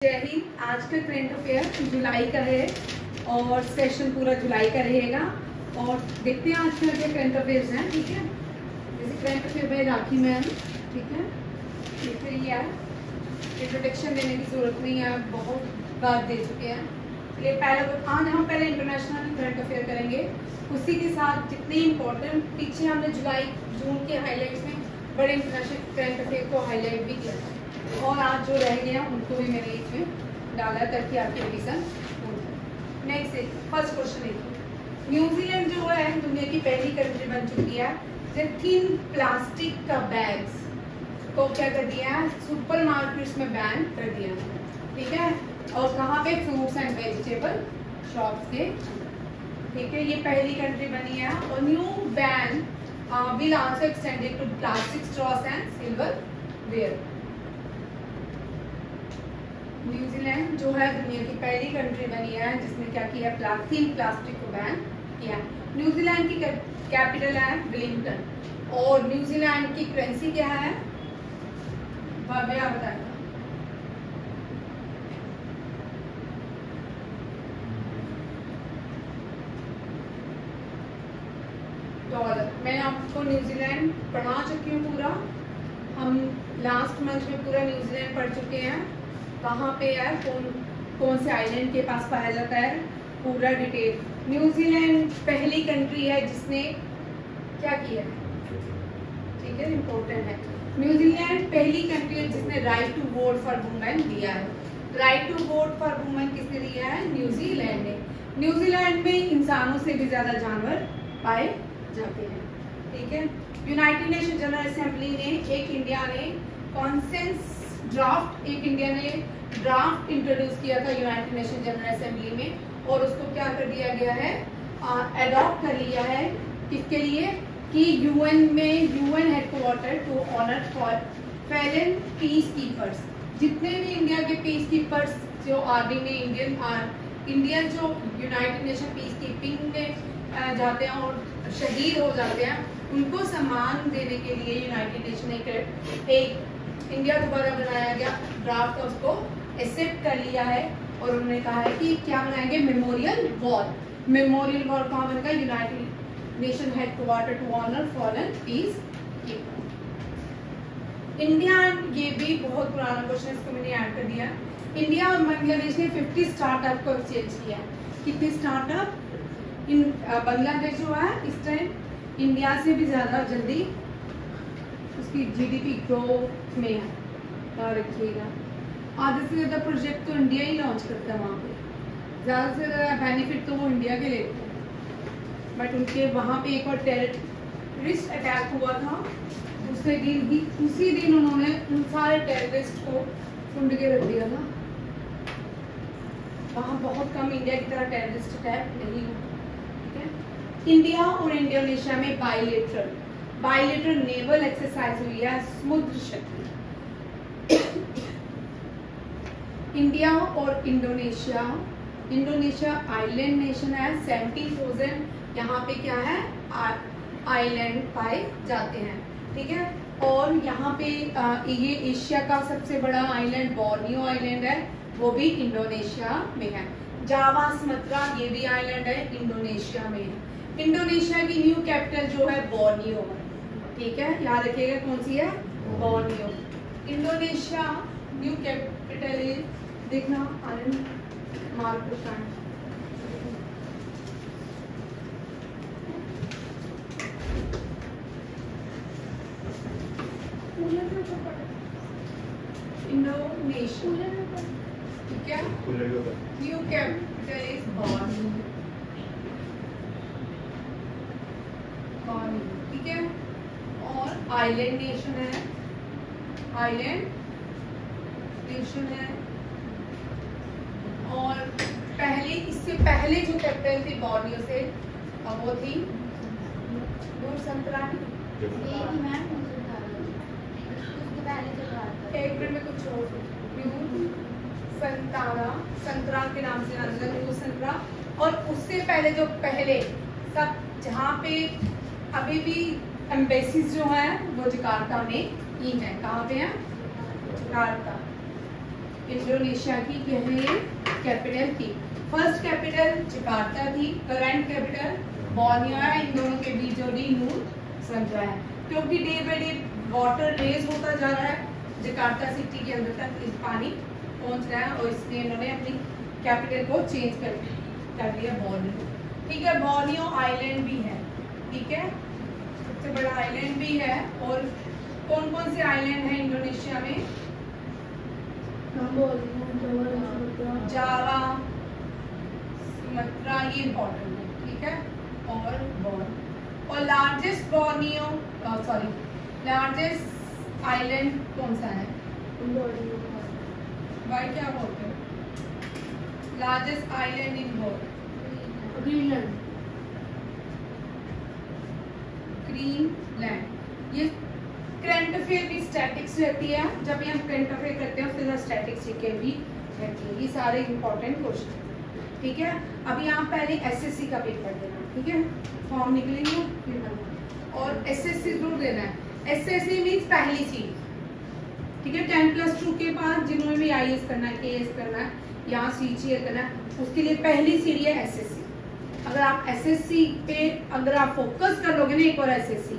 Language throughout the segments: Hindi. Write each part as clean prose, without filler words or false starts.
जय हिंद। आज का करंट अफेयर जुलाई का है और सेशन पूरा जुलाई का रहेगा। और देखते हैं आज के क्या करंट अफेयर्स हैं। ठीक है, जैसे करंट अफेयर में राखी मैम, ठीक है, फिर ये है, इंट्रोडक्शन देने की जरूरत नहीं है, बहुत बात दे चुके हैं। चलिए आज हम पहले इंटरनेशनल करंट अफेयर करेंगे, उसी के साथ जितने इम्पोर्टेंट पीछे हमने जुलाई जून के हाईलाइट्स में बड़े इंटरनेशनल करंट अफेयर को हाईलाइट भी किया था, और आज जो रह गए हैं उनको भी मैंने इसमें डाला ताकि आपकी रिवीजन हो जाए। नेक्स्ट फर्स्ट क्वेश्चन देखिए, न्यूजीलैंड जो है दुनिया की पहली कंट्री बन चुकी है जो थिन प्लास्टिक का बैग्स को क्या कर दिया है, सुपर मार्केट्स में बैन कर दिया है। ठीक है, और कहाँ पे, फ्रूट्स एंड वेजिटेबल शॉप्स के। ठीक है, ये पहली कंट्री बनी है। और new ban will also extended to plastic straws and silverware. New Zealand जो है दुनिया की पहली कंट्री बनी है जिसने क्या किया, प्लास्टिक को बैन किया। न्यूजीलैंड की कैपिटल है वेलिंगटन, और न्यूजीलैंड की करेंसी क्या है, भव्या बताएगा। डॉलर। मैं आपको न्यूजीलैंड पढ़ा चुकी हूँ पूरा, हम लास्ट मंथ में पूरा न्यूजीलैंड पढ़ चुके हैं। कहाँ पे है, कौन से आइलैंड के पास पाया जाता है, पूरा डिटेल। न्यूजीलैंड पहली कंट्री है जिसने क्या किया है, ठीक है, इम्पोर्टेंट है। न्यूजीलैंड पहली कंट्री है जिसने right to vote for women दिया है। Right to vote for women किसने दिया है, न्यूजीलैंड ने। न्यूजीलैंड में इंसानों से भी ज्यादा जानवर पाए जाते हैं। ठीक है, यूनाइटेड नेशन जनरल असेंबली ने इंडिया ने ड्राफ्ट इंट्रोड्यूस किया था यूनाइटेड नेशन जनरल असेंबली में, और उसको क्या कर दिया गया है, अडॉप्ट कर लिया है। किसके लिए कि UN headquarter to honour for fallen peacekeepers. जितने भी इंडिया के पीस कीपर्स जो आर्मी में इंडियन जो यूनाइटेड नेशन पीस कीपिंग में जाते हैं और शहीद हो जाते हैं, उनको सम्मान देने के लिए यूनाइटेड नेशन एक इंडिया द्वारा बनाया गया ड्राफ्ट का उसको एक्सेप्ट कर लिया है। और उन्होंने कहा है कि क्या बनाएंगे, मेमोरियल वॉल कहाँ बनेगा, United Nation headquarter to honour fallen peacekeeper. India, ये भी बहुत पुराना क्वेश्चन, इसको मैंने ऐड कर दिया। इंडिया और बांग्लादेश ने 50 स्टार्टअप को एक्सचेंज किया। कितने स्टार्टअप, बांग्लादेश जो है इस टाइम इंडिया से भी ज्यादा जल्दी उसकी जीडीपी ग्रोथ में है, याद रखिएगा। आधे से ज्यादा प्रोजेक्ट तो इंडिया ही लॉन्च करता है, वहाँ पे ज्यादा से ज्यादा बेनिफिट तो वो इंडिया के लेते हैं। बट उनके वहाँ पे एक और टेररिस्ट अटैक हुआ था, उसी दिन उन्होंने उन सारे टेररिस्ट को ढूंढ के रख दिया था। वहाँ बहुत कम इंडिया की तरह टेररिस्ट अटैक नहीं हुआ। ठीक है, इंडिया और इंडोनेशिया में बाइलेटरल नेवल एक्सरसाइज हुई है, समुद्र शक्ति। इंडिया और इंडोनेशिया आइलैंड नेशन है, 70,000 यहाँ पे क्या है, आइलैंड पाए जाते हैं। ठीक है, और यहाँ पे ये एशिया का सबसे बड़ा आइलैंड बोर्नियो आइलैंड है, वो भी इंडोनेशिया में है। जावा सुमात्रा, ये भी आइलैंड है, इंडोनेशिया में है। इंडोनेशिया की न्यू कैपिटल जो है बोर्नियो है। ठीक है, याद रखिएगा कौन सी है, Borneo. Indonesia new capital is, देखना आनंद मार्कोसान। इंडोनेशिया, ठीक है, न्यू कैपिटल इज बोर्नियो। ठीक है, और आइलैंड नेशन है, और इससे पहले जो कैपिटल थी बोर्नियो से, वो थी नूर संतरानी। एक मिनट में कुछ और, संतरा के नाम से जाना जाता है, न्यू संतरा। और उससे पहले सब जहाँ पे अभी भी एम्बेसीज जो है वो जकार्ता में ही है। कहाँ पे है, जकार्ता। इंडोनेशिया की क्या है ये कैपिटल थी। फर्स्ट कैपिटल जकार्ता थी, करंट कैपिटल बोर्नियो है। इन दोनों के बीच जो नूर संख्या है, क्योंकि day by day water raise होता जा रहा है, जकार्ता सिटी के अंदर तक इस पानी पहुंच रहा है, और इसलिए इन्होंने अपनी कैपिटल को चेंज कर दिया बोर्नियो। ठीक है, बोर्नियो आइलैंड भी है, ठीक है, सबसे बड़ा आइलैंड भी है। और कौन कौन से आइलैंड है इंडोनेशिया में? जावा, सुमात्रा, ये इम्पोर्टेंट है, ठीक है, और बोर्नियो। और लार्जेस्ट बोर्नियो लार्जेस्ट आइलैंड कौन सा है? भाई क्या बोलते हैं? Largest island in world? Greenland. Greenland. ये करंट अफेयर भी स्टैटिक्स रहती है, जब भी हम करंट अफेयर करते हैं उसके साथ स्टैटिक्स जीके भी रहती है। ये सारे इंपॉर्टेंट क्वेश्चन, ठीक है। अभी आप पहले एसएससी का पेपर देना, ठीक है, फॉर्म निकलेंगे फिर, और एसएससी जरूर देना है। एसएससी मीन्स पहली चीज, ठीक है। 10+2 के बाद जिन्होंने भी आईएएस करना है, केएएस करना है या सीजीएल करना है, उसके लिए पहली सीढ़ी है एसएससी। अगर आप एसएससी पे अगर आप फोकस कर लोगे ना एक और एसएससी,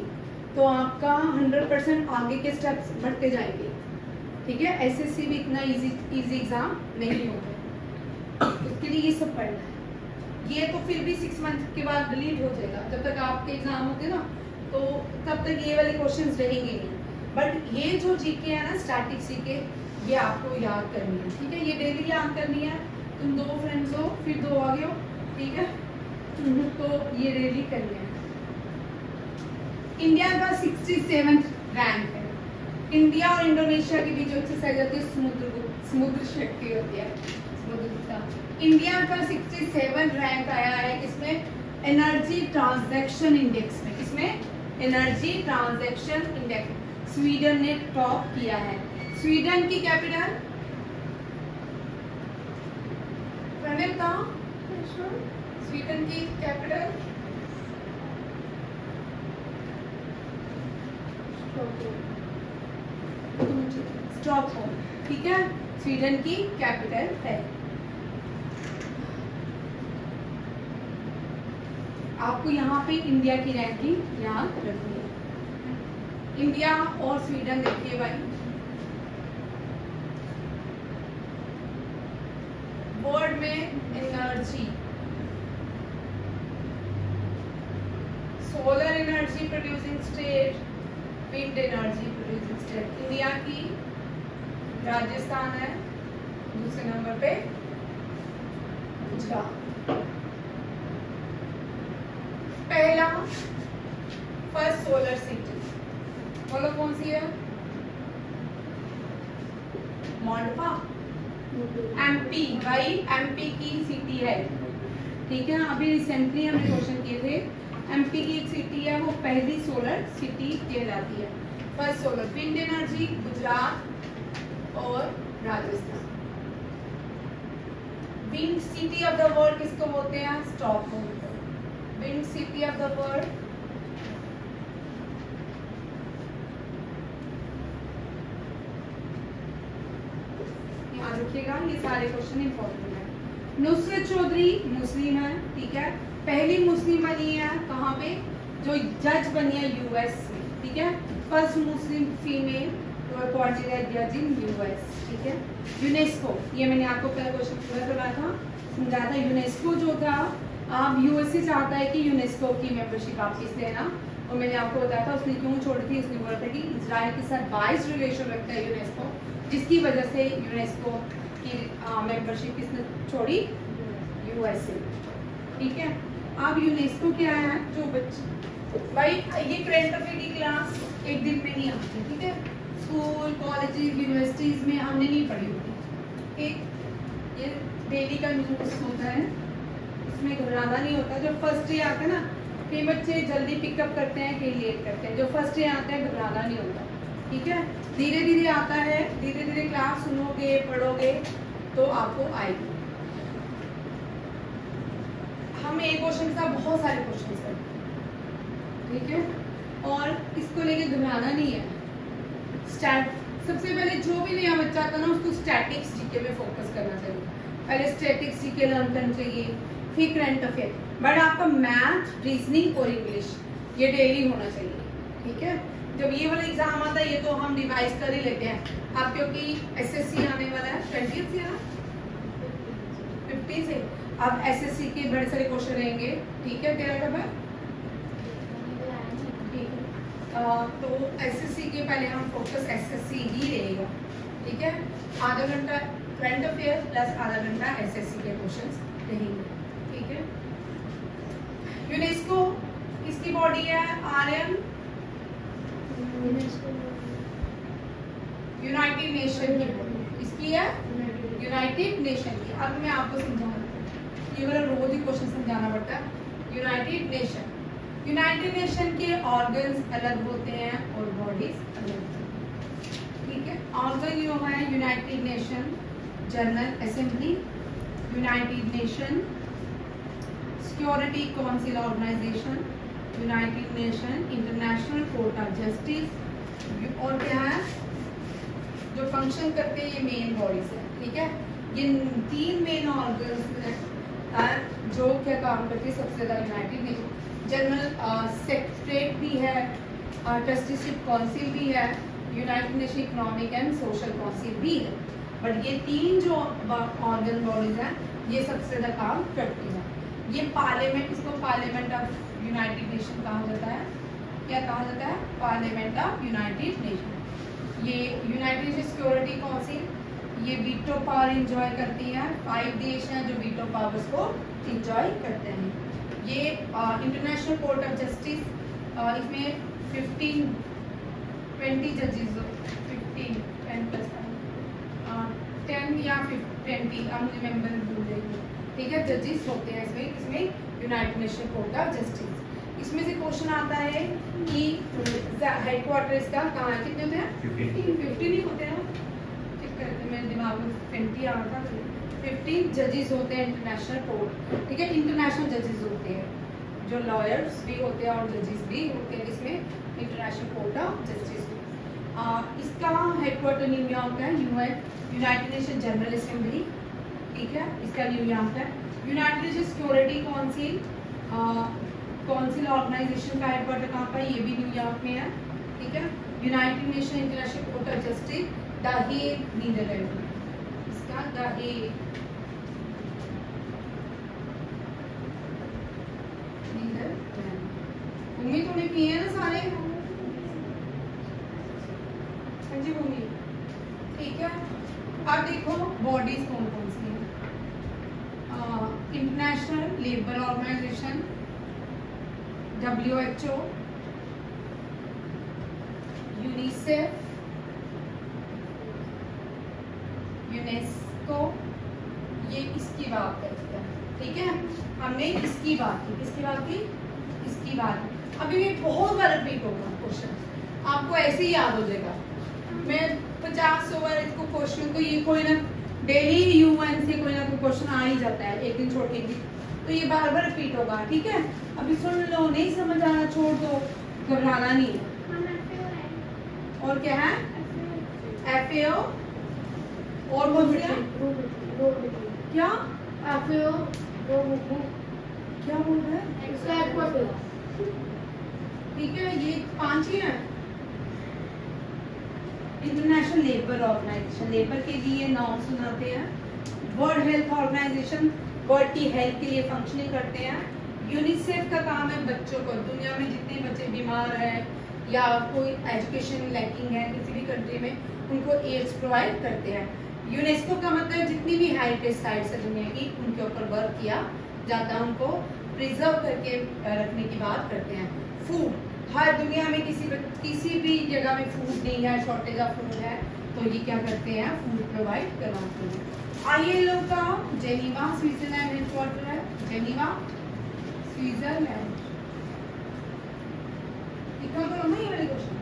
तो आपका 100% आगे के स्टेप्स बढ़ते जाएंगे, ठीक है। एसएससी भी इतना इजी एग्जाम नहीं होता, उसके लिए ये सब पढ़ना है। ये तो फिर भी 6 मंथ के बाद डिलीट हो जाएगा, जब तक आपके एग्जाम होते ना तो तब तक ये वाले क्वेश्चंस रहेंगे नहीं। बट ये जो जीके है ना, स्टैटिक जीके, ये आपको याद करनी है, ठीक है। ये डेली याद करनी है। तुम 2 फ्रेंड्स हो, फिर 2 आगे हो, ठीक है, तो ये डेली करनी है। इंडिया का 67th रैंक है। इंडिया और इंडोनेशिया के बीच जो एक्सरसाइज होती है समुद्र शक्ति होती है, समुद्र। इंडिया का 67 रैंक आया है किसमें? एनर्जी ट्रांजैक्शन इंडेक्स में। किसमें? Energy transaction index. स्वीडन ने टॉप किया है। स्वीडन की कैपिटल प्रणित था? स्वीडन की कैपिटल स्टॉकहोम, ठीक है, स्वीडन की कैपिटल है। आपको यहाँ पे इंडिया की रैंकिंग याद रखनी है। इंडिया और स्वीडन देखिए भाई, वर्ल्ड में energy, solar energy producing state, wind energy producing state. India की राजस्थान है, दूसरे नंबर पे गुजरात। पहला फर्स्ट सोलर सिटी बोलो कौन सी है? मोंडपा, एमपी। भाई एमपी की सिटी है, ठीक है। अभी रिसेंटली हमने क्वेश्चन किए थे, एमपी की एक सिटी है, वो पहली सोलर सिटी कहलाती है। First solar wind energy Gujarat और Rajasthan. Wind city of the world किसको बोलते हैं? Stockholm. Wind city of the world याद रखिएगा, ये सारे क्वेश्चन इंपॉर्टेंट है। नुसरत चौधरी मुस्लिम है, ठीक है, पहली मुस्लिम बनी है कहाँ पे? जो जज बनी है यूएस में, ठीक है, first Muslim female appointed as जज इन यूएस, ठीक है। यूनेस्को, ये मैंने आपको पहले क्वेश्चन पूरा करवाया था, समझाया था। यूनेस्को जो था, आप यूएसए चाहता है कि यूनेस्को की मेंबरशिप आप किस लेना, और मैंने आपको बताया था उसने क्यों छोड़ी थी। उसने बोला था कि इजराइल के साथ 22 रिलेशन रखता है यूनेस्को, जिसकी वजह से यूनेस्को की मेंबरशिप किसने छोड़ी? यूएसए, ठीक है। अब यूनेस्को क्या है? जो बच्चे, भाई ये करंट अफेयर की क्लास एक दिन में नहीं आती, ठीक है। स्कूल, कॉलेजेस, यूनिवर्सिटीज में हमने नहीं पढ़ी होती। एक ये डेली का न्यूज होता है, इसमें घबराना नहीं होता। जब फर्स्ट डे आता है ना, कई बच्चे जल्दी पिकअप करते हैं, कई लेट करते हैं। जो फर्स्ट डे आता है घबराना नहीं होता, ठीक है। धीरे धीरे आता है, धीरे धीरे क्लास सुनोगे, पढ़ोगे तो आपको आएगी। हम एक क्वेश्चन के साथ बहुत सारे क्वेश्चन करते हैं, ठीक है, और इसको लेके घबराना नहीं है। सबसे पहले जो भी नया बच्चा आता है ना उसको स्टैटिक्स जीके में फोकस करना चाहिए। पहले स्टैटिक्स जीके लर्न करना चाहिए, फिर करंट अफेयर। बट आपका मैथ, रीजनिंग और इंग्लिश ये डेली होना चाहिए, ठीक है। जब ये वाला एग्जाम आता है ये तो हम रिवाइज कर ही लेते हैं अब, क्योंकि एसएससी आने वाला है 20 से ना 50 से। अब एसएससी के बड़े सारे क्वेश्चन रहेंगे, ठीक है। तेरा कब है? तो एसएससी के पहले हम फोकस एसएससी ही रहेगा, ठीक है। आधा घंटा करंट अफेयर प्लस आधा घंटा एसएससी के क्वेश्चंस रहेंगे, ठीक है। यूनेस्को किसकी बॉडी है? आर्यन, यूनाइटेड नेशन की बॉडी। इसकी है यूनाइटेड नेशन की। अब मैं आपको समझाऊंगा, ये वाला रोज ही क्वेश्चन समझाना पड़ता है। यूनाइटेड नेशन, यूनाइटेड नेशन के ऑर्गन्स अलग होते हैं और बॉडीज अलग होती हैं, ठीक है। ऑर्गन जो है United Nation General Assembly, United Nation Security Council organization, United Nation International Court of Justice. और क्या है जो फंक्शन करते हैं, ये मेन बॉडीज है, ठीक है। ये 3 मेन ऑर्गन्स हैं जो क्या काम करते हैं सबसे ज्यादा। यूनाइटेड नेशन जनरल सेक्रेटरीट भी है, ट्रस्टीशिप काउंसिल भी है, United nation economic and social council भी है। बट ये 3 जो ऑर्गन बॉडीज हैं ये सबसे ज्यादा काम करती है। ये पार्लियामेंट, इसको पार्लियामेंट ऑफ यूनाइटेड नेशन कहा जाता है। क्या कहा जाता है? Parliament of United nation. ये यूनाइटेड नेशन सिक्योरिटी काउंसिल ये वीटो पावर इंजॉय करती है। 5 देश हैं जो वीटो पावर्स को इंजॉय करते हैं। ये इंटरनेशनल कोर्ट ऑफ जस्टिस, इसमें 20 जजेस, 10 या 20 अनरिमेंबर भूल रही, ठीक है, जजेस होते हैं इसमें United nation court of justice. इसमें से क्वेश्चन आता है कि हेडक्वार्टर इसका कहाँ है? कितने होते हैं? 15 ही होते हैं। चेक करते हैं, मेरे दिमाग में 20 आ रहा था। 15 जजेस होते हैं इंटरनेशनल कोर्ट, ठीक है। इंटरनेशनल जजेस होते हैं जो लॉयर्स भी होते हैं और जजेस भी होते हैं, जिसमें इंटरनेशनल कोर्ट ऑफ जस्टिस। इसका हेडक्वार्टर न्यूयॉर्क है, यूनाइटेड नेशन जनरल असेंबली, ठीक है, इसका न्यूयॉर्क है। United Nation Security Council organization का हेडक्वार्टर कहाँ पर? ये भी न्यूयॉर्क में है, ठीक है। United Nation International Court of Justice the Hague, Netherland में, इसका द हेग, नीदरलैंड। भूमि तूने किए हैं ना सारे? हाँ जी भूमि, ठीक है। अब देखो बॉडीज कौन कौन सी हैं। International Labour Organization WHO, UNICEF, UNESCO, ये इसकी बात करते हैं, ठीक है। हमने इसकी बात की, किसकी बात की? इसकी बात की। अभी ये बहुत बार रिपीट होगा क्वेश्चन, आपको ऐसे ही याद हो जाएगा। मैं 50 बार इसको क्वेश्चन को ये कोई ना डेली UN से कोई ना कोई क्वेश्चन आ ही जाता है, एक दिन छोड़ के दिन, तो ये बार बार रिपीट होगा, ठीक है। अभी सुन लो, नहीं समझ आना छोड़ दो, घबराना नहीं है। और क्या है? FAO और वो क्या? FAO क्या बोल रहा है? ठीक है, ये 5 ही है। इंटरनेशनल लेबर ऑर्गेनाइजेशन, लेबर के लिए नॉर्म सुनाते हैं। वर्ल्ड हेल्थ ऑर्गेनाइजेशन वर्ल्ड की हेल्थ के लिए फंक्शनिंग करते हैं। यूनिसेफ का काम है बच्चों को, दुनिया में जितने बच्चे बीमार हैं या कोई एजुकेशन लैकिंग है किसी भी कंट्री में, उनको एड्स प्रोवाइड करते हैं। यूनेस्को का मतलब जितनी भी हेरिटेज साइट्स है दुनिया की, उनके ऊपर वर्क किया जाता है, उनको प्रिजर्व करके रखने की बात करते हैं। फूड, हर दुनिया में किसी भी जगह में फूड नहीं है, शॉर्टेज ऑफ फूड है, तो ये क्या करते हैं? फूड प्रोवाइड करवाते हैं। ILO का जेनीवा स्विट्जरलैंड हेडक्वार्टर है, जेनीवा स्विट्जरलैंड। लिखा करो ना ये वाले क्वेश्चन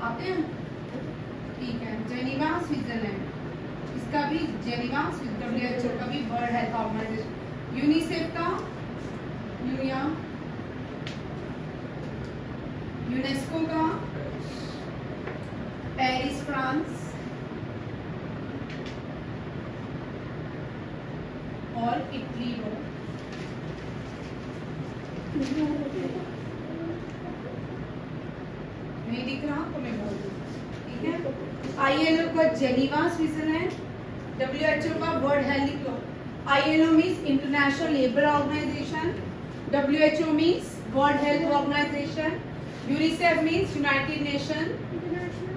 आते हैं, ठीक है। जेनीवा स्विट्जरलैंड, इसका भी जेनीवा, WHO का भी वर्ल्ड हेल्थ ऑर्गेनाइजेशन, यूनिसेफ का न्यूयॉर्क, यूनेस्को का पेरिस फ्रांस और इटली रोम। नहीं दिख रहा तो मैं बोल दूँ, ठीक है। ILO का जेनीवा स्विट्जरलैंड, WHO का world health, ILO means International Labour Organization, WHO means World Health Organization, UNICEF means United Nation,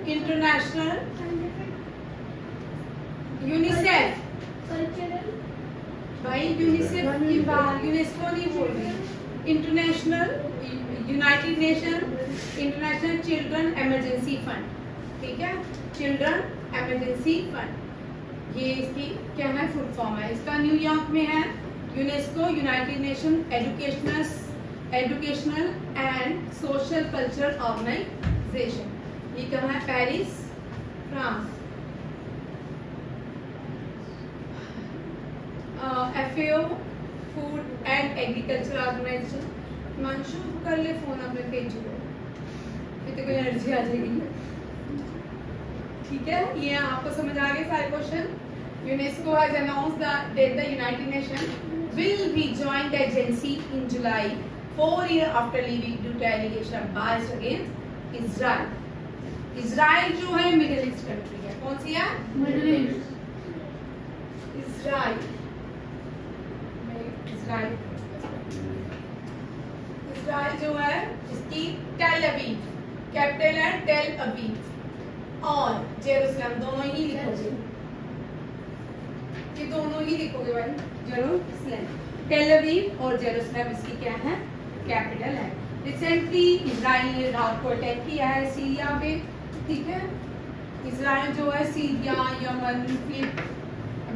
International UNICEF, भाई यूनिसेफ की बात यूनेस्को नहीं बोल रही, International United Nation International Children Emergency Fund, ठीक है, चिल्ड्रन इमरजेंसी फंड, ये इसकी क्या है फुल फॉर्म है। इसका न्यूयॉर्क में है, UNESCO United Nation Educational and Social Cultural Organization, ये कहाँ है, Paris France. FAO food and agriculture organization, Manshu कर ले फोन अपने पेज को, इतनी कोई एनर्जी आ जाएगी, ठीक है। ये आपको समझ आ गए सारे question. UNESCO has announced that the United nation will rejoin the agency in July 4 years after leaving due to allegation bias against Israel. Israel जो है मिडिल ईस्ट कंट्री है, कौन सी है, मिडिल ईस्ट, इजराइल जो है इसकी टेल अवीव कैपिटल है, टेल अवीव और जेरूसलम दोनों ही लिखोगे, कि दोनों ही लिखोगे भाई, जेरूसलम, टेल अवीव और जेरूसलम इसकी क्या है, कैपिटल है। रिसेंटली इजराइल ने रात को अटैक किया है सीरिया पे, ठीक है। इजराइल जो है सीरिया, यमन,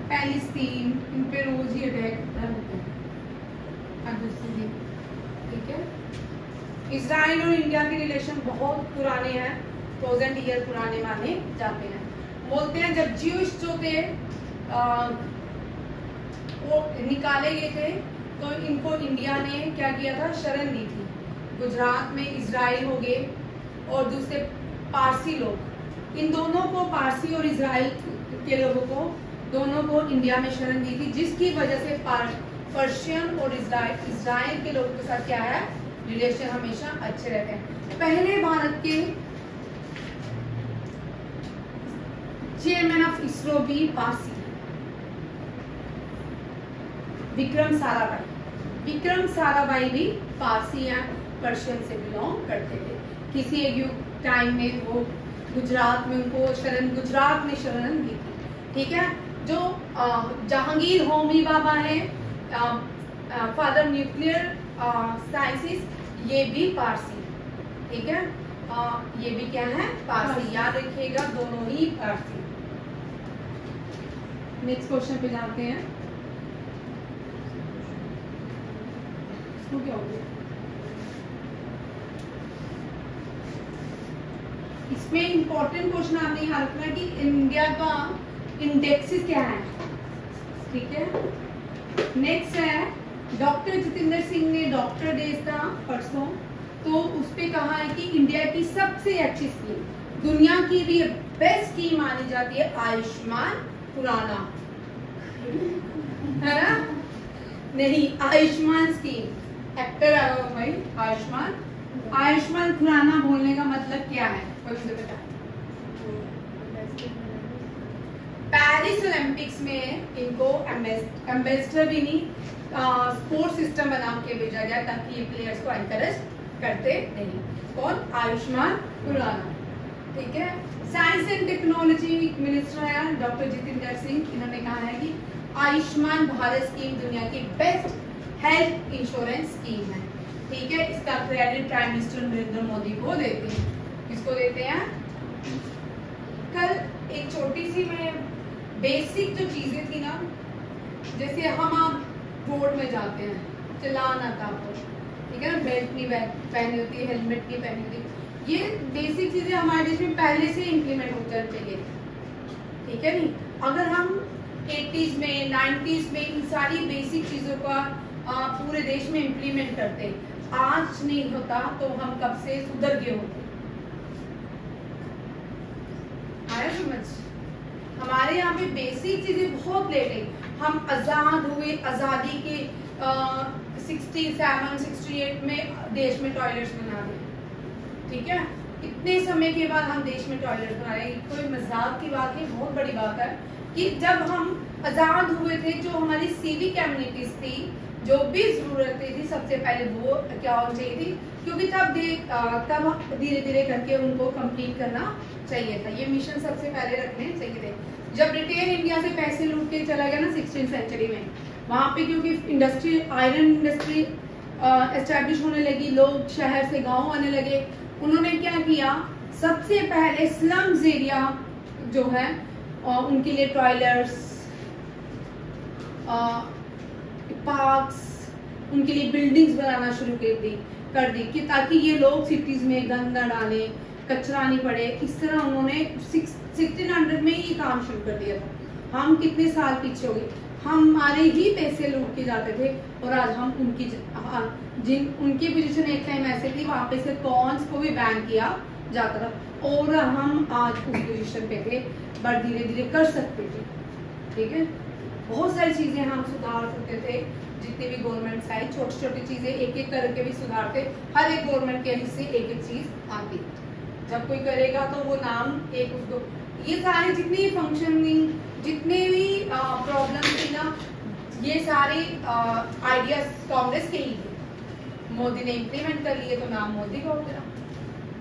पैलेस्टीन, इन पे रोज ही अटैक होते हैं, ठीक है। इजराइल और इंडिया के रिलेशन बहुत पुराने हैं, 1000 ईयर पुराने माने जाते हैं। बोलते हैं जब ज्यूइश जो थे वो निकाले गए थे तो इनको इंडिया ने क्या किया था, शरण दी थी। गुजरात में इजराइल हो गए और दूसरे पारसी लोग, इन दोनों को, पारसी और इजराइल के लोगों को, दोनों को इंडिया में शरण दी थी, जिसकी वजह से पर्शियन और इजराइल के लोगों के साथ क्या है, रिलेशन हमेशा अच्छे रहते हैं। पहले भारत के चेयरमैन ऑफ इसरो भी पारसी, विक्रम साराभाई भी पारसी या पर्शियन से बिलोंग करते थे। किसी एक टाइम में वो गुजरात में शरण दी थी, ठीक है। जो जहांगीर होमी बाबा है, फादर न्यूक्लियर साइंसेस, ये भी पारसी, ठीक है, ये भी क्या है, पारसी, याद रखिएगा दोनों ही पारसी। नेक्स्ट क्वेश्चन पे जाते हैं, इसको क्या हो गया, इसमें इंपॉर्टेंट क्वेश्चन आपने यहाँ रखना है कि इंडिया का इंडेक्सेस क्या है, ठीक है। नेक्स्ट है डॉक्टर जितेंद्र सिंह ने डॉक्टर डे था परसों, तो उस पे कहा है कि इंडिया की सबसे अच्छी स्कीम, दुनिया की भी बेस्ट स्कीम मानी जाती है आयुष्मान खुराना, है ना, नहीं आयुष्मान स्कीम, एक्टर भाई आयुष्मान खुराना बोलने का मतलब क्या है, कोई मुझे बताए। पेरिस ओलंपिक्स में इनको एम्बेसडर भी नहीं, स्पोर्ट्स सिस्टम बना के भेजा गया ताकि ये प्लेयर्स को एनकरेज करते नहीं। कौन, आयुष्मान खुराना, ठीक है। साइंस एंड टेक्नोलॉजी मिनिस्टर है डॉक्टर जितेंद्र सिंह, इन्होंने कहा है कि आयुष्मान भारत स्कीम दुनिया की बेस्ट हेल्थ इंश्योरेंस स्कीम है, ठीक है। इसका credit prime minister Narendra Modi को देते हैं। किसको देते हैं? कल एक छोटी सी में बेसिक जो चीजें थी ना, जैसे हम आप रोड में जाते हैं, चलान आता आपको, ठीक है ना, बेल्ट नहीं पहनी होती, हेलमेट नहीं पहनी होती, ये बेसिक चीजें हमारे देश में पहले से इम्प्लीमेंट हो जानी चाहिए, ठीक है। नहीं, अगर हम 80s में 90s में इन सारी बेसिक चीजों का पूरे देश में इम्प्लीमेंट करते, आज नहीं होता तो हम कब से सुधर गए होते। समझ, हमारे यहाँ पे बेसिक चीजें बहुत लेट है। हम आजाद हुए, आजादी के 67 68 में देश में टॉयलेट्स बना दिए, ठीक है। इतने समय के बाद हम देश में टॉयलेट बना रहे हैं, कोई मजाक की बात है, बहुत बड़ी बात है कि जब हम आजाद हुए थे, जो हमारी सिविक कम्युनिटीज थी, जो भी जरूरतें थी, सबसे पहले वो क्या होनी चाहिए थी, क्योंकि तब धीरे धीरे करके उनको कंप्लीट करना चाहिए था। ये मिशन सबसे पहले रखने चाहिए थे। जब ब्रिटेन इंडिया से पैसे लूट के चला गया ना 16वीं सेंचुरी में, वहां पे क्योंकि इंडस्ट्री, आयरन इंडस्ट्री एस्टैब्लिश होने लगी, लोग शहर से गांव आने लगे, उन्होंने क्या किया, सबसे पहले स्लम्स एरिया जो है उनके लिए टॉयलेट्स, पार्क्स, उनके लिए बिल्डिंग्स बनाना शुरू कर दी कि ताकि ये लोग सिटीज में गंद न डालें, कचरा नहीं पड़े। इस तरह उन्होंने 1600 में ये काम शुरू कर दिया था। हम कितने साल पीछे हो गए, हमारे ही पैसे लूट के जाते थे और आज हम उनकी पोजीशन एक टाइम ऐसे थी, वहां पे से कॉन्स को भी बैन किया जाता था और हम आज उस पोजीशन पे थे, बट धीरे धीरे कर सकते थे, ठीक है। बहुत सारी चीजें हम सुधार सकते थे, जितनी भी गवर्नमेंट आई, छोटी छोटी चीजें एक एक करके भी सुधारते। हर एक गवर्नमेंट के हिस्से एक एक चीज आती, जब कोई करेगा तो वो नाम एक उसको, ये सारे जितनी फंक्शनिंग, जितने भी प्रॉब्लम थी ना, ये सारे आइडियाज कांग्रेस के ही थे। मोदी ने इम्प्लीमेंट कर लिए तो नाम मोदी का हो गया।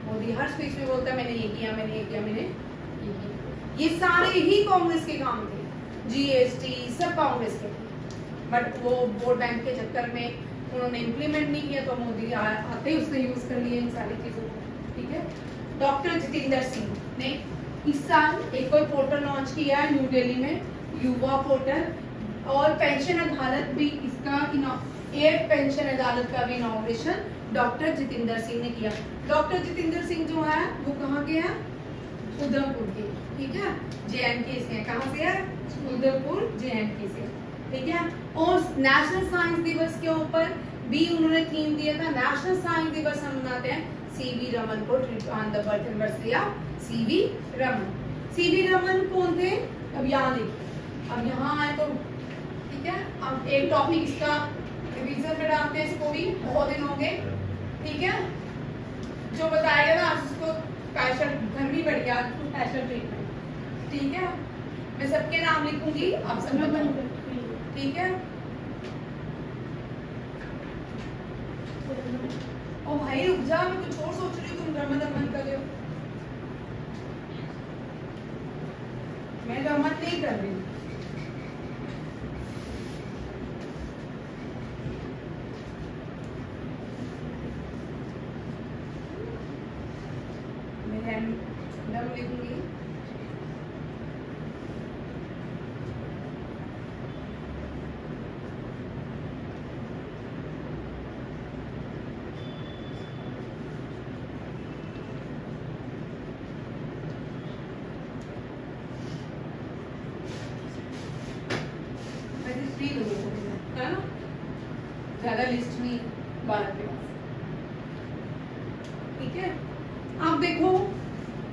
मोदी हर स्पीच में बोलता है मैंने ये किया, मैंने ये किया, मैंने ये किया। ये सारे ही कांग्रेस के काम थे, जीएसटी सब कांग्रेस के थे, बट वो वोट बैंक के चक्कर में उन्होंने इम्प्लीमेंट नहीं किया, तो मोदी आते ही उसने यूज कर लिया इन सारी चीजों को, ठीक है। डॉक्टर जितेंद्र सिंह ने इस साल एक और पोर्टल लॉन्च किया है न्यू दिल्ली में, युवा पोर्टल, और पेंशन अदालत भी इसका एक पेंशन अदालत का भी इनॉग्रेशन डॉक्टर जितेंद्र सिंह ने किया। डॉक्टर जितेंद्र सिंह जो है वो कहाँ के हैं, उधमपुर के, ठीक है, JNK से। कहाँ से है, उधमपुर JNK से, ठीक है। और नेशनल साइंस दिवस के ऊपर भी उन्होंने थीम दिया था, नेशनल साइंस दिवस हम मनाते हैं CV रमन को, on the birth anniversary of CV Raman. CV Raman कौन थे, अब यहाँ देखिए, अब यहाँ आए तो ठीक है। अब एक टॉपिक इसका रिवीजन में डालते हैं, इसको भी बहुत दिन हो गए, ठीक है। जो बताएगा ना आज उसको स्पेशल, घर भी बढ़ गया स्पेशल ट्रीटमेंट, ठीक है। मैं सबके नाम लिखूंगी, आप सब लोग, ठीक है। ओ भाई रुक जा, मैं कुछ और सोच रही हूँ, तुम रमन कर रहे हो। मैं रमन नहीं कर रही, मैं रमन लिखूंगी। है ना, ज्यादा लिस्ट नहीं 12 के पास, ठीक है। अब देखो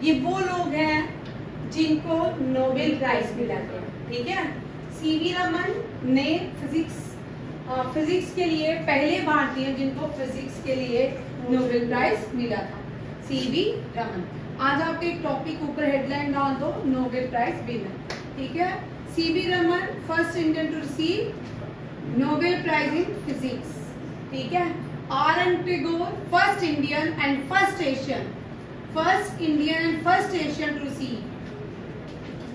ये वो लोग हैं जिनको नोबेल प्राइज मिला था, ठीक है। CV रमन ने फिजिक्स के लिए पहले भारतीय जिनको फिजिक्स के लिए नोबेल प्राइज मिला था, CV रमन। आज आपके एक टॉपिक ऊपर हेडलाइन डाल दो, नोबेल प्राइज विनर, ठीक है। CV Raman first Indian to receive Nobel prize in physics, ठीक है। R.N. Tagore first Indian and first Asian to receive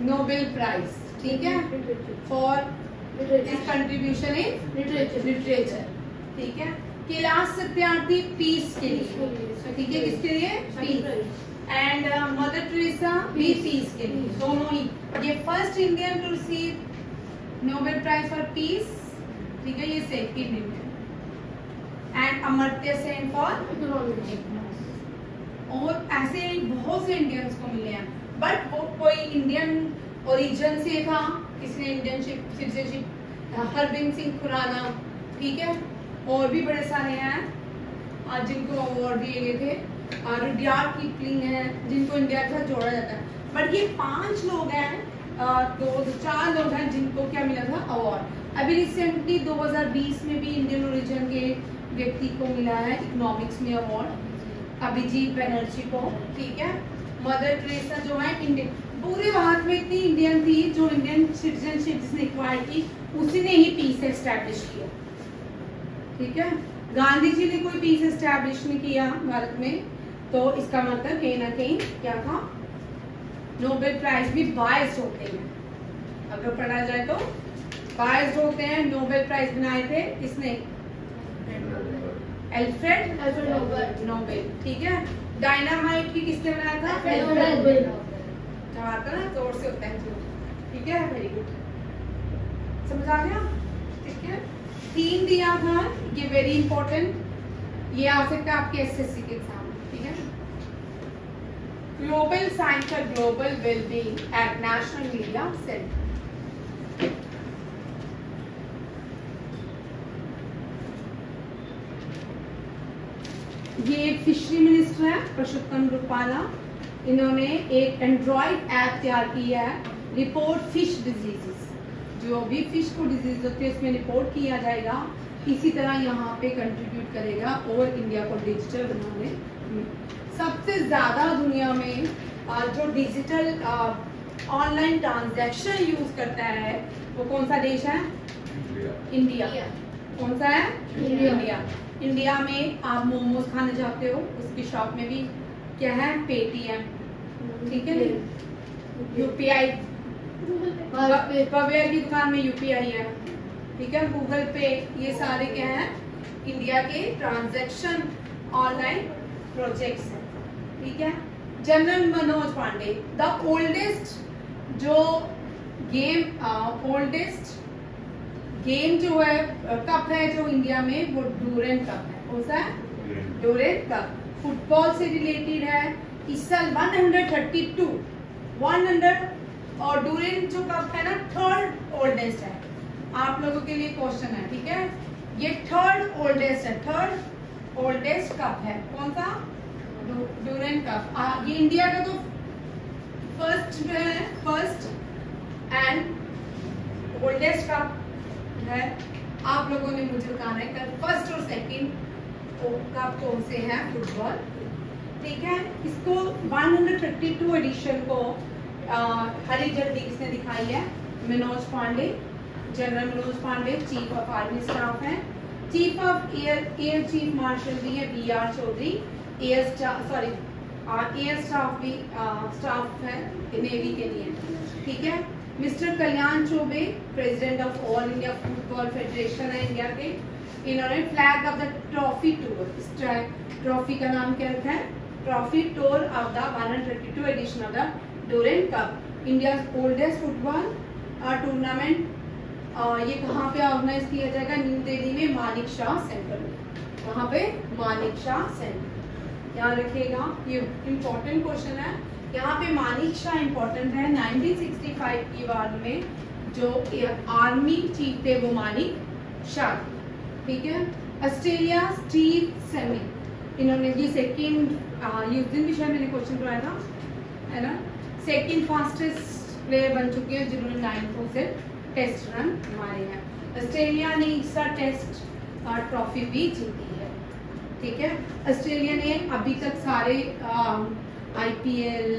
Nobel prize, ठीक है, for his contribution in literature, ठीक है। कैलाश सत्यार्थी पीस के लिए, ठीक है, किसके लिए, पीस, एंड मदर टेरेसा भी पीस के लिए, दोनों ही। ये first Indian to receive Nobel prize for peace, ठीक है, ये second Indian, and Amartya Sen for economics. और ऐसे बहुत से इंडियंस को मिले हैं, बट वो कोई इंडियन ओरिजिन से था, किसने इंडियन सिटीजनशिप, हरबिंद सिंह खुराना, ठीक है, और भी बड़े सारे हैं जिनको अवार्ड दिए गए थे, और रुडयार्ड किपलिंग है जिनको इंडिया का जोड़ा जाता है। बट ये 5 लोग हैं, 4 लोग हैं जिनको क्या मिला था अवार्ड। अभी रिसेंटली 2020 में भी इंडियन ओरिजिन के व्यक्ति को मिला है इकोनॉमिक्स में अवार्ड, अभिजीत बनर्जी को, ठीक है। मदर टेरेसा जो है इंडियन, पूरे भारत में इतनी इंडियन थी जो इंडियन सिटीजनशिप जिसने एक्वायर की, उसी ने ही पीस एस्टैब्लिश किया, ठीक है। गांधी जी ने कोई पीस एस्टैब्लिश नहीं किया भारत में, तो इसका मतलब कहीं ना कहीं क्या था, नोबेल प्राइज भी बायस्ड होते हैं, अगर पढ़ा जाए तो बायस्ड होते हैं। नोबेल प्राइज बनाए थे किसने, अल्फ्रेड नोबेल, ठीक है। डायनामाइट भी किसने बनाया था, आता ना जोर से होता है, ठीक है, वेरी गुड, समझ आ गया, ठीक है। 3 दिया था, ये वेरी इंपॉर्टेंट, ये आ सकता है आपके एसएससी के एग्जाम, ठीक है। ग्लोबल साइंस और global wellbeing at national media centre, ये फिशरी मिनिस्टर है पुरुषोत्तम रूपाला, इन्होंने एक एंड्रॉइड ऐप तैयार किया है, रिपोर्ट फिश डिजीजेस, जो भी फिश को डिजीज होती है उसमें रिपोर्ट किया जाएगा, इसी तरह यहाँ पे कंट्रीब्यूट करेगा और इंडिया को डिजिटल बनाने में। सबसे ज्यादा दुनिया में जो डिजिटल ऑनलाइन ट्रांजैक्शन यूज करता है वो कौन सा देश है, इंडिया। कौन सा है, इंडिया। इंडिया में आप मोमोज खाने जाते हो, उसकी शॉप में भी क्या है, पेटीएम, ठीक है, यूपीआई, पवेयर की दुकान में यूपीआई है, ठीक है, गूगल पे, ये सारे क्या है, इंडिया के ट्रांजैक्शन ऑनलाइन प्रोजेक्ट्स हैं, ठीक है। General Manoj Pande, the oldest जो ओल्डेस्ट गेम जो है, कप है जो इंडिया में, वो डूरेंट कप है। कौन सा है, डूरेंट कप, फुटबॉल से रिलेटेड है। इस साल 132 और डूरेंट जो कप है ना, 3rd ओल्डेस्ट है। आप लोगों के लिए क्वेश्चन है, ठीक है, ये 3rd ओल्डेस्ट है, 3rd ओल्डेस्ट कप है। कौन सा, डूरेंट कप। ये इंडिया का तो फर्स्ट एंड ओल्डेस्ट कप है। आप लोगों ने मुझे बताना है कल फर्स्ट और सेकंड कप कौन से हैं फुटबॉल, ठीक है। इसको 132 एडिशन को हरी झंडी किसने दिखाई है, Manoj Pandey, general Manoj Pandey, chief of army staff है। Chief of air chief marshal भी है BR चौधरी, एयर स्टाफ भी स्टाफ है नेवी के लिए, ठीक है। Mister Kalyan Chaubey, president of All India Football Federation है इंडिया के, इन्होंने flag off the trophy tour, trophy का नाम क्या रखा है, trophy tour of the 132 edition of the Durand Cup, India oldest football tournament. ये कहाँ पे ऑर्गेनाइज किया जाएगा, न्यू दिल्ली में मानिक शाह सेंटर में, वहाँ पे मानिक शाह सेंटर, याद रखिएगा, ये इम्पोर्टेंट क्वेश्चन है। यहाँ पे मानिक शाह इम्पोर्टेंट है। 1965 की वार में जो आर्मी चीफ थे वो मानिक शाह, ठीक है। ऑस्ट्रेलिया स्टीव सेमी, इन्होंने ये सेकंड उस दिन भी शायद मैंने क्वेश्चन कराया था, है ना, सेकंड फास्टेस्ट प्लेयर बन चुके हैं जिन्होंने 9% टेस्ट रन मारे हैं। ऑस्ट्रेलिया ने इस टेस्ट ट्रॉफी भी जीती है, ठीक है। ऑस्ट्रेलिया ने अभी तक सारे IPL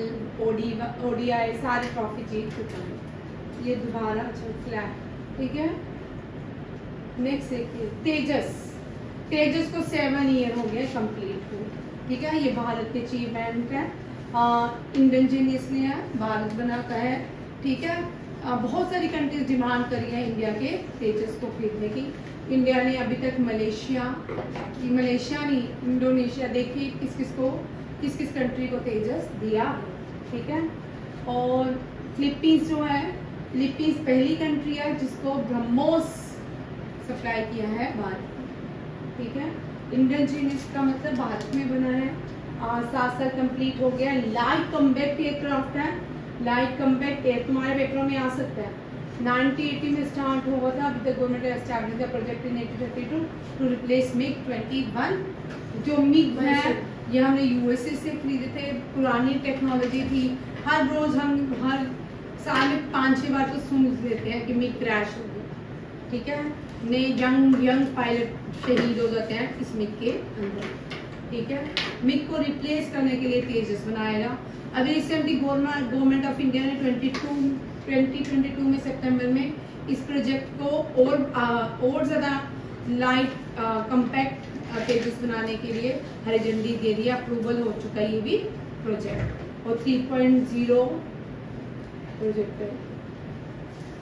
ODI सारे ट्रॉफी जीत चुके हैं। ये दोबारा फ्लैग, ठीक है। नेक्स्ट देखिए तेजस को 7 ईयर हो गया कंप्लीट हो, ठीक है। ये भारत के अचीवमेंट है, इंडिजिनियसली है, भारत बनाता है, ठीक है। बहुत सारी कंट्रीज डिमांड करी है इंडिया के तेजस को खरीदने की। इंडिया ने अभी तक मलेशिया नहीं, इंडोनेशिया, देखिए किस किस कंट्री को तेजस दिया, ठीक है। और फिलीपींस जो है, फिलीपींस पहली कंट्री है जिसको ब्रह्मोस सप्लाई किया है भारत, ठीक है। इंडिजिनियस का मतलब भारत में बना है, 7 साल कंप्लीट हो गया। लाइट कॉम्बैट एयरक्राफ्ट है, लाइट कॉम्बैट एयर तुम्हारे पेपरों में आ सकता है। 1980 में स्टार्ट हुआ था, अभी तक government establish the project in 1932 to replace MiG-21। जो MiG है ये हमने USA से खरीदे थे, पुरानी टेक्नोलॉजी थी, हर रोज हम हर साल में 5-6 बार तो सुन लेते हैं कि मिग क्रैश हो गया, ठीक है, ने यंग पायलट शहीद हो जाते हैं इस मिग के अंदर, ठीक है। मिग को रिप्लेस करने के लिए तेजस बनाएगा। अभी रिसेंटली गवर्नमेंट ऑफ इंडिया ने 2022 में सितंबर में इस प्रोजेक्ट को और ज़्यादा लाइट कम्पैक्ट तेजस बनाने के लिए हरी झंडी दे दी, अप्रूवल हो चुका है ये भी प्रोजेक्ट, और 3.0 प्रोजेक्ट है।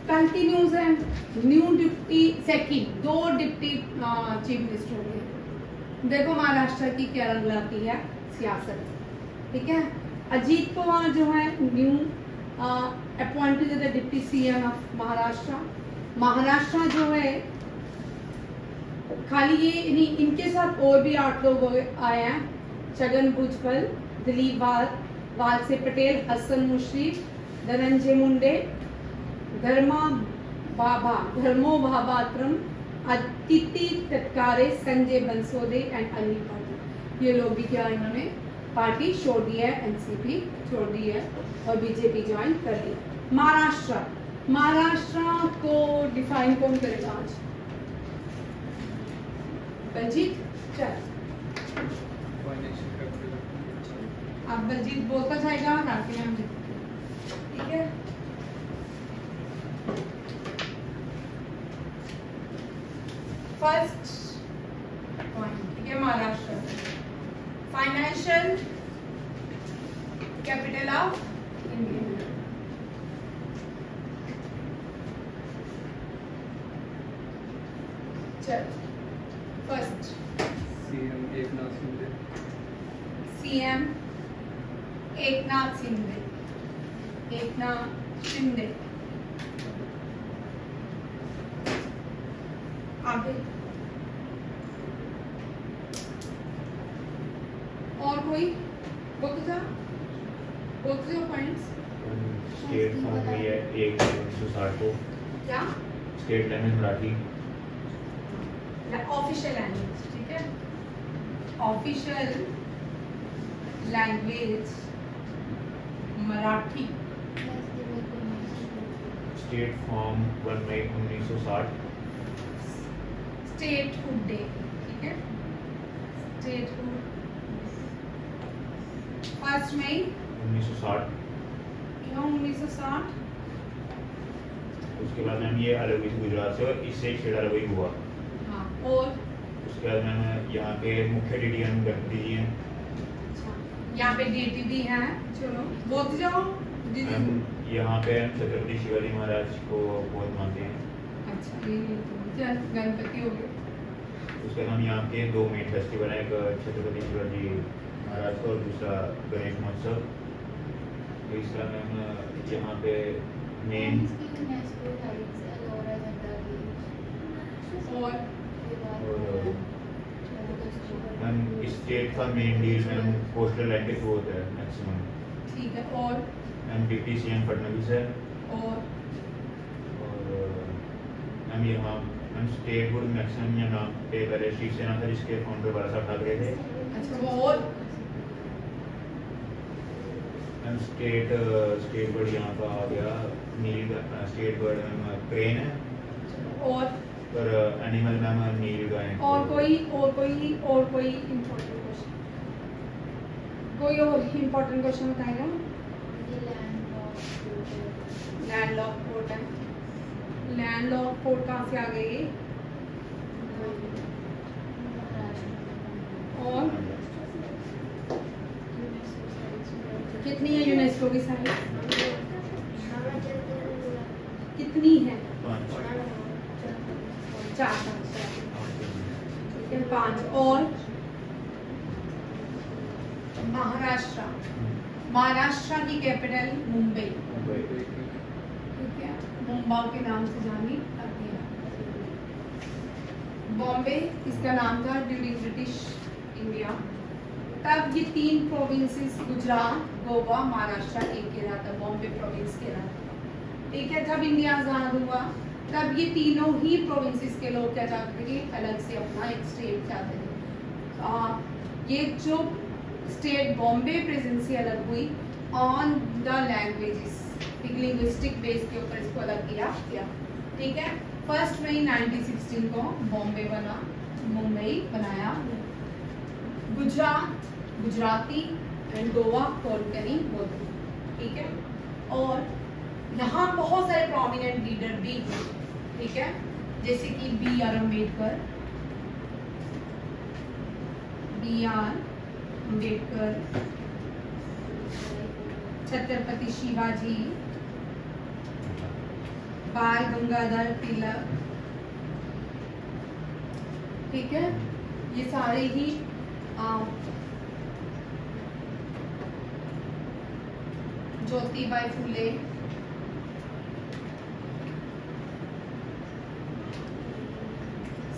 कंटिन्यूज है। New deputy second 2 deputy chief minister हो गए। देखो महाराष्ट्र की क्या रंग लाती है सियासत, ठीक है। अजीत पवार जो है new appointed as the deputy CM of Maharashtra. Maharashtra जो है खाली ये नहीं, इनके साथ और भी 8 लोग आए हैं, छगन भुजबल, दिलीप वालसे पटेल, हसन मुश्रीफ, धनंजय मुंडे, धर्मो भाबात्रम, अदिति तटकारे, संजय बनसोदे एंड अनिल पाटिल। ये लोग भी क्या इन्होंने पार्टी छोड़ दी है, एनसीपी छोड़ दी है और बीजेपी ज्वाइन कर ली। महाराष्ट्र को डिफाइन कौन करेगा आज? बलजीत, चल अब बलजीत बोलता जाएगा, राखी हम ठीक है। फर्स्ट पॉइंट, ठीक है, Maharashtra financial capital of India. चल first CM Eknath Shinde. CM Eknath Shinde, Eknath Shinde. आगे और कोई बोलते जाओ पॉइंट्स। स्टेट फॉर्म हुई है 1960 को। क्या? State language Marathi, official language, ठीक है, official language Marathi. State form 1 मई 1960। स्टेटहुड डे, ठीक है, स्टेटहुड 1 मई 1960। क्यों 1960? उसके बाद मैम ये अलग हुई थी गुजरात से, और इससे स्टेट अलग हुई हुआ। हाँ, और उसके बाद मैम यहाँ पे मुख्य डीडीएम गणपति जी हैं। अच्छा, यहाँ पे डीटीडी है, चलो बोलते जाओ दीदी। मैम यहाँ पे हम छत्रपति शिवाजी महाराज को बहुत मानते हैं। अच्छा, ये चल गणपति हो गए। उसके बाद हम यहाँ के 2 मेन फेस्टिवल हैं, एक छत्रपति शिवाजी महाराज का और दूसरा गणेश महोत्सव। तो इस तरह मैम यहाँ पे मेन और मैम स्टेट का main deal ma'am coastal line के थ्रू होता है मैक्सिमम। ठीक है, और मैम डिप्टी सीएम फडणवीस है। और मैम यहाँ मैम स्टेट बोर्ड मैक्सिमम यहाँ पे पहले शिवसेना था, जिसके फाउंडर बाला साहब ठाकरे थे। अच्छा, वो और मैम स्टेट बोर्ड यहाँ का आ गया नील, स्टेट बोर्ड मैम क्रेन है, और एनिमल मैम नील गाय। और कोई इम्पोर्टेंट क्वेश्चन, कोई और इम्पोर्टेंट क्वेश्चन बताएगा? लैंडलॉक पोर्ट है। लैंडलॉक पोर्ट कहाँ से आ गई? और कितनी है यूनेस्को की साइज? कितनी है? 4, ठीक है, 5। और महाराष्ट्र की कैपिटल मुंबई, ठीक है, मुंबई के नाम से जानी जाती है। बॉम्बे इसका नाम था ड्यूरिंग ब्रिटिश इंडिया। तब ये 3 प्रोविंसेस गुजरात, गोवा, महाराष्ट्र एक के रहा था, बॉम्बे प्रोविंस के रहा था, ठीक है। जब इंडिया आजाद हुआ तब ये तीनों ही प्रोविंसेस के लोग क्या चाहते थे, अलग से अपना एक स्टेट चाहते थे। ये जो स्टेट बॉम्बे प्रेजेंसी अलग हुई, ऑन द लैंग्वेजेस, एक लिंग्विस्टिक बेस के ऊपर इसको अलग किया गया। ठीक है, 1 मई 1916 को बॉम्बे बना, मुंबई बनाया। गुजरात गुजराती एंड गोवा कोंकणी बोलते। ठीक है, और यहाँ बहुत सारे प्रोमिनेंट लीडर भी हैं। ठीक है, जैसे कि B.R. अम्बेडकर, छत्रपति शिवाजी, बाल गंगाधर तिलक। ठीक है, ये सारे ही ज्योतिबाई फुले,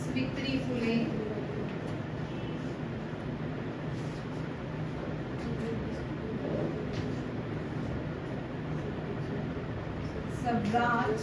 सावित्री फुले, स्वराज,